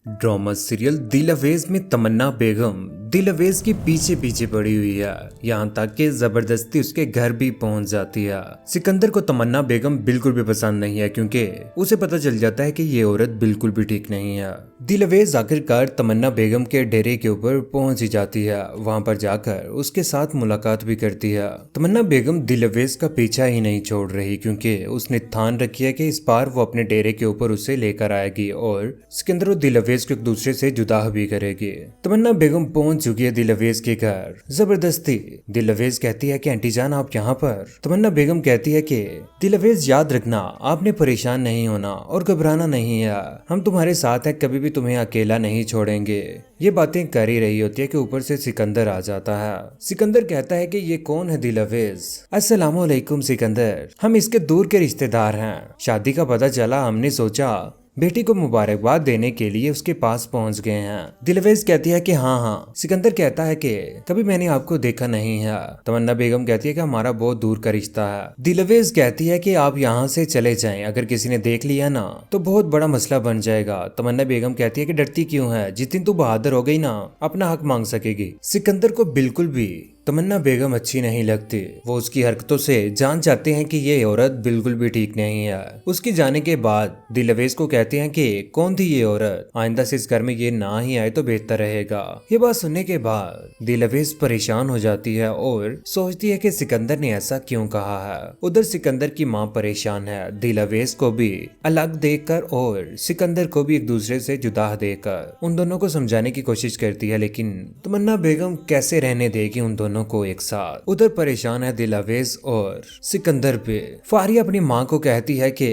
Drama serial दिल अवेज में तमन्ना बेगम दिल अवेज के पीछे पीछे पड़ी हुई है, यहाँ तक कि जबरदस्ती उसके घर भी पहुंच जाती है। सिकंदर को तमन्ना बेगम बिल्कुल भी पसंद नहीं है क्योंकि उसे पता चल जाता है कि ये औरत बिल्कुल भी ठीक नहीं है। दिल अवेज आखिरकार तमन्ना बेगम के डेरे के ऊपर पहुंच ही जाती है। वहां पर जाकर उसके साथ मुलाकात भी करती है। तमन्ना बेगम दिल अवेज का पीछा ही नहीं छोड़ रही क्योंकि उसने ठान रखी है कि इस बार वो अपने डेरे के ऊपर उसे लेकर आएगी और सिकंदर और दिल अवेज को एक दूसरे से जुदा भी करेगी। तमन्ना बेगम पहुंच चुकी है दिल अवेज के घर। जबरदस्ती दिल अवेज कहती है कि आंटी जान आप यहाँ पर। तमन्ना बेगम कहती है कि दिल अवेज याद रखना, आपने परेशान नहीं होना और घबराना नहीं है, हम तुम्हारे साथ हैं, कभी भी तुम्हें अकेला नहीं छोड़ेंगे। ये बातें कर ही रही होती है कि ऊपर से सिकंदर आ जाता है। सिकंदर कहता है कि ये कौन है दिल अवेज? अस्सलामुअलैकुम सिकंदर, हम इसके दूर के रिश्तेदार हैं। शादी का पता चला, हमने सोचा बेटी को मुबारकबाद देने के लिए उसके पास पहुंच गए हैं। दिलवेज कहती है कि हाँ। सिकंदर कहता है कि कभी मैंने आपको देखा नहीं है। तमन्ना बेगम कहती है कि हमारा बहुत दूर का रिश्ता है। दिलवेज कहती है कि आप यहाँ से चले जाएं, अगर किसी ने देख लिया ना तो बहुत बड़ा मसला बन जाएगा। तमन्ना बेगम कहती है कि डरती क्यों है, जिस दिन तू बहादुर हो गई ना अपना हक मांग सकेगी। सिकंदर को बिल्कुल भी तमन्ना बेगम अच्छी नहीं लगती। वो उसकी हरकतों से जान जाते हैं कि ये औरत बिल्कुल भी ठीक नहीं है। उसके जाने के बाद दिलवेज को कहते हैं कि कौन थी ये औरत, आइंदा से इस घर में ये ना ही आए तो बेहतर रहेगा। ये बात सुनने के बाद दिलवेज परेशान हो जाती है और सोचती है कि सिकंदर ने ऐसा क्यों कहा है। उधर सिकंदर की माँ परेशान है, दिलवेज को भी अलग देखकर और सिकंदर को भी एक दूसरे से जुदा देकर उन दोनों को समझाने की कोशिश करती है, लेकिन तमन्ना बेगम कैसे रहने देगी उन दोनों को एक साथ। उधर परेशान है दिलवेज और सिकंदर पे। फारिया अपनी माँ को कहती है कि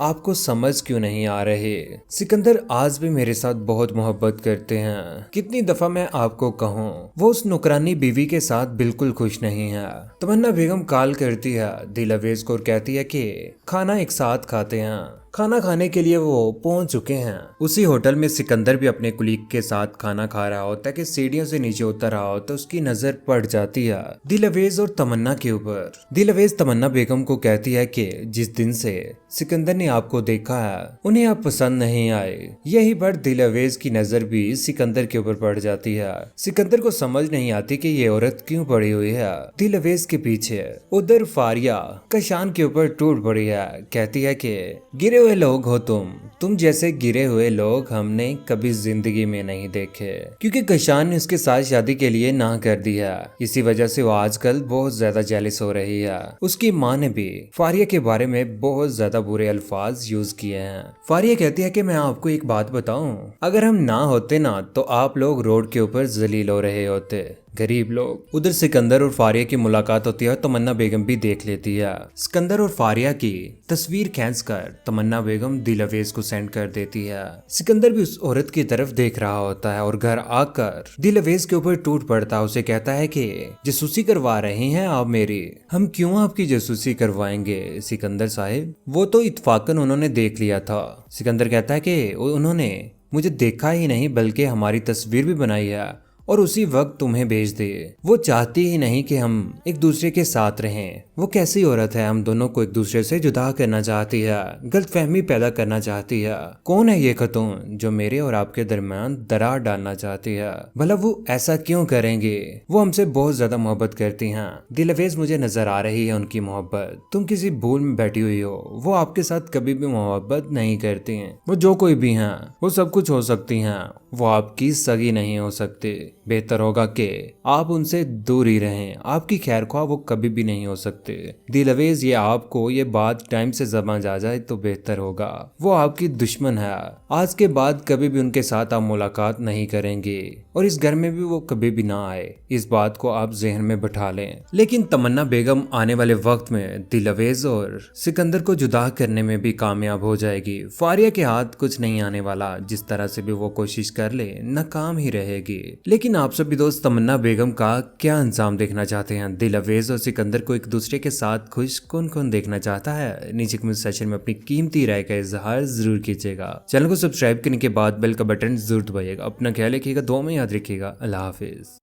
आपको समझ क्यों नहीं आ रहे, सिकंदर आज भी मेरे साथ बहुत मोहब्बत करते हैं, कितनी दफा मैं आपको कहूँ, वो उस नौकरानी बीवी के साथ बिल्कुल खुश नहीं है। तमन्ना बेगम कॉल करती है दिलवेज को और कहती है कि खाना एक साथ खाते हैं। खाना खाने के लिए वो पहुंच चुके हैं। उसी होटल में सिकंदर भी अपने कुलीग के साथ खाना खा रहा होता है कि सीढ़ियों से नीचे उतर रहा होता है, उसकी नजर पड़ जाती है दिलवेज और तमन्ना के ऊपर। दिलवेज तमन्ना बेगम को कहती है कि जिस दिन से सिकंदर ने आपको देखा है उन्हें आप पसंद नहीं आए। यही पर दिलवेज की नजर भी सिकंदर के ऊपर पड़ जाती है। सिकंदर को समझ नहीं आती कि ये औरत क्यों पड़ी हुई है दिलवेज के पीछे। उधर फारिया कशान के ऊपर टूट पड़ी है, कहती है कि गिरे हुए लोग हो तुम जैसे गिरे हुए लोग हमने कभी जिंदगी में नहीं देखे, क्योंकि कशान ने उसके साथ शादी के लिए ना कर दिया। इसी वजह से वो आजकल बहुत ज्यादा जेलस हो रही है। उसकी माँ ने भी फारिया के बारे में बहुत ज्यादा बुरे अल्फाज यूज किए हैं। फारिया कहती है कि मैं आपको एक बात बताऊं, अगर हम ना होते ना तो आप लोग रोड के ऊपर जलील हो रहे होते, गरीब लोग। उधर सिकंदर और फारिया की मुलाकात होती है, तमन्ना बेगम भी देख लेती है। सिकंदर और फारिया की तस्वीर खींचकर तमन्ना बेगम दिलवेज को सेंड कर देती है। सिकंदर भी उस औरत की तरफ देख रहा होता है और घर आकर दिलवेज के ऊपर टूट पड़ता है। उसे कहता है कि जासूसी करवा रहे हैं आप मेरी, हम क्यों आपकी जासूसी करवाएंगे सिकंदर साहिब, वो तो इत्फाकन उन्होंने देख लिया था। सिकंदर कहता है कि उन्होंने मुझे देखा ही नहीं बल्कि हमारी तस्वीर भी बनाई है और उसी वक्त तुम्हें भेज दे। वो चाहती ही नहीं कि हम एक दूसरे के साथ रहें। वो कैसी औरत है, हम दोनों को एक दूसरे से जुदा करना चाहती है, गलतफहमी पैदा करना चाहती है। कौन है ये खतून जो मेरे और आपके दरमियान दरार डालना चाहती है? भला वो ऐसा क्यों करेंगे? वो हमसे बहुत ज्यादा मोहब्बत करती हैं। दिलवेज मुझे नजर आ रही है उनकी मोहब्बत। तुम किसी भूल में बैठी हुई हो, वो आपके साथ कभी भी मोहब्बत नहीं करती हैं। वो जो कोई भी हैं, वो सब कुछ हो सकती हैं, वो आपकी सगी नहीं हो सकती। बेहतर होगा कि आप उनसे दूर ही रहें, आपकी खैर ख्वाह वो कभी भी नहीं हो सकते। दिलवेज ये आपको ये बात टाइम से समझ आ जाए तो बेहतर होगा। वो आपकी दुश्मन है, आज के बाद कभी भी उनके साथ आप मुलाकात नहीं करेंगे और इस घर में भी वो कभी भी ना आए, इस बात को आप जहन में बैठा लें। लेकिन तमन्ना बेगम आने वाले वक्त में दिलवेज और सिकंदर को जुदा करने में भी कामयाब हो जाएगी। फारिया के हाथ कुछ नहीं आने वाला, जिस तरह से भी वो कोशिश कर ले नाकाम ही रहेगी। लेकिन आप सभी दोस्त तमन्ना बेगम का क्या अंजाम देखना चाहते हैं? दिलवेज और सिकंदर को एक दूसरे के साथ खुश कौन कौन देखना चाहता है? नीचे कमेंट सेक्शन में अपनी कीमती राय का इजहार जरूर कीजिएगा। चैनल को सब्सक्राइब करने के बाद बेल का बटन जरूर दबाइएगा। अपना ख्याल रखिएगा, दुआ में याद रखिएगा। अल्लाह हाफिज।